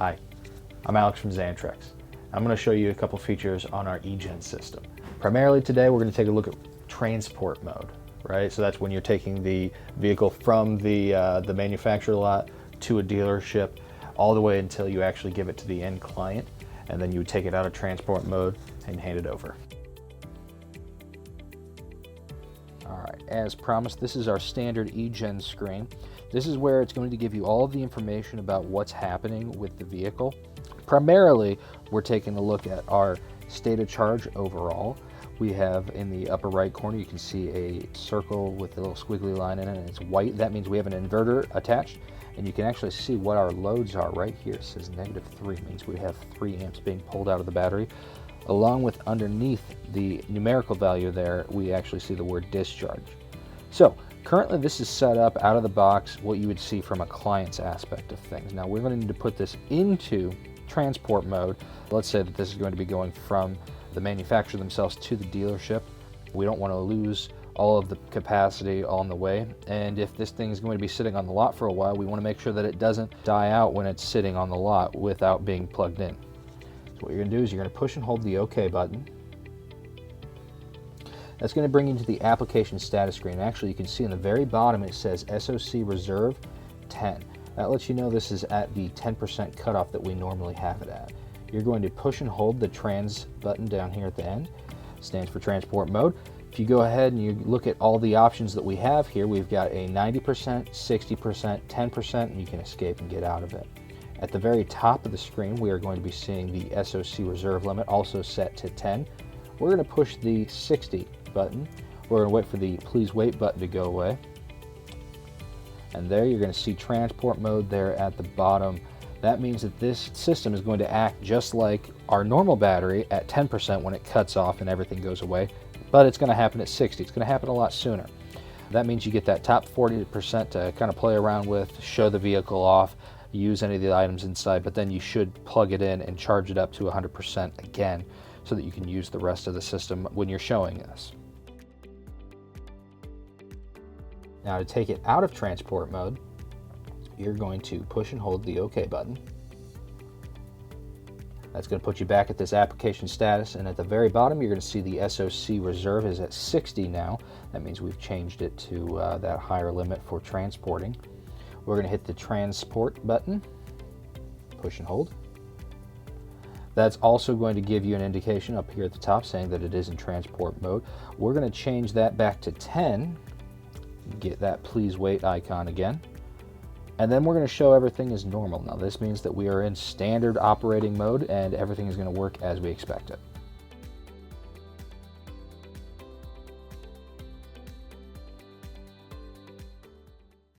Hi, I'm Alex from Xantrex. I'm going to show you a couple features on our eGen system. Primarily today we're going to take a look at transport mode, right? So that's when you're taking the vehicle from the manufacturer lot to a dealership all the way until you actually give it to the end client, and then you would take it out of transport mode and hand it over. Alright, as promised, this is our standard eGen screen. This is where it's going to give you all of the information about what's happening with the vehicle. Primarily, we're taking a look at our state of charge overall. We have in the upper right corner, you can see a circle with a little squiggly line in it, and it's white. That means we have an inverter attached, and you can actually see what our loads are right here. It says -3, means we have 3 amps being pulled out of the battery. Along with underneath the numerical value there, we actually see the word discharge. So currently this is set up out of the box what you would see from a client's aspect of things. Now we're going to need to put this into transport mode. Let's say that this is going to be going from the manufacturer themselves to the dealership. We don't want to lose all of the capacity on the way, and if this thing is going to be sitting on the lot for a while, we want to make sure that it doesn't die out when it's sitting on the lot without being plugged in. So what you're going to do is you're going to push and hold the OK button. That's going to bring you to the application status screen. Actually, you can see in the very bottom it says SoC Reserve 10. That lets you know this is at the 10% cutoff that we normally have it at. You're going to push and hold the trans button down here at the end. It stands for transport mode. If you go ahead and you look at all the options that we have here, we've got a 90%, 60%, 10%, and you can escape and get out of it. At the very top of the screen, we are going to be seeing the SoC reserve limit, also set to 10. We're going to push the 60 button. We're going to wait for the please wait button to go away. And there you're going to see transport mode there at the bottom. That means that this system is going to act just like our normal battery at 10% when it cuts off and everything goes away, but it's going to happen at 60. It's going to happen a lot sooner. That means you get that top 40% to kind of play around with, show the vehicle off, use any of the items inside, but then you should plug it in and charge it up to 100% again so that you can use the rest of the system when you're showing this. Now to take it out of transport mode, you're going to push and hold the OK button. That's going to put you back at this application status, and at the very bottom you're going to see the SoC reserve is at 60 now. That means we've changed it to that higher limit for transporting. We're going to hit the transport button, push and hold. That's also going to give you an indication up here at the top saying that it is in transport mode. We're going to change that back to 10, get that please wait icon again, and then we're going to show everything as normal. Now this means that we are in standard operating mode and everything is going to work as we expect it.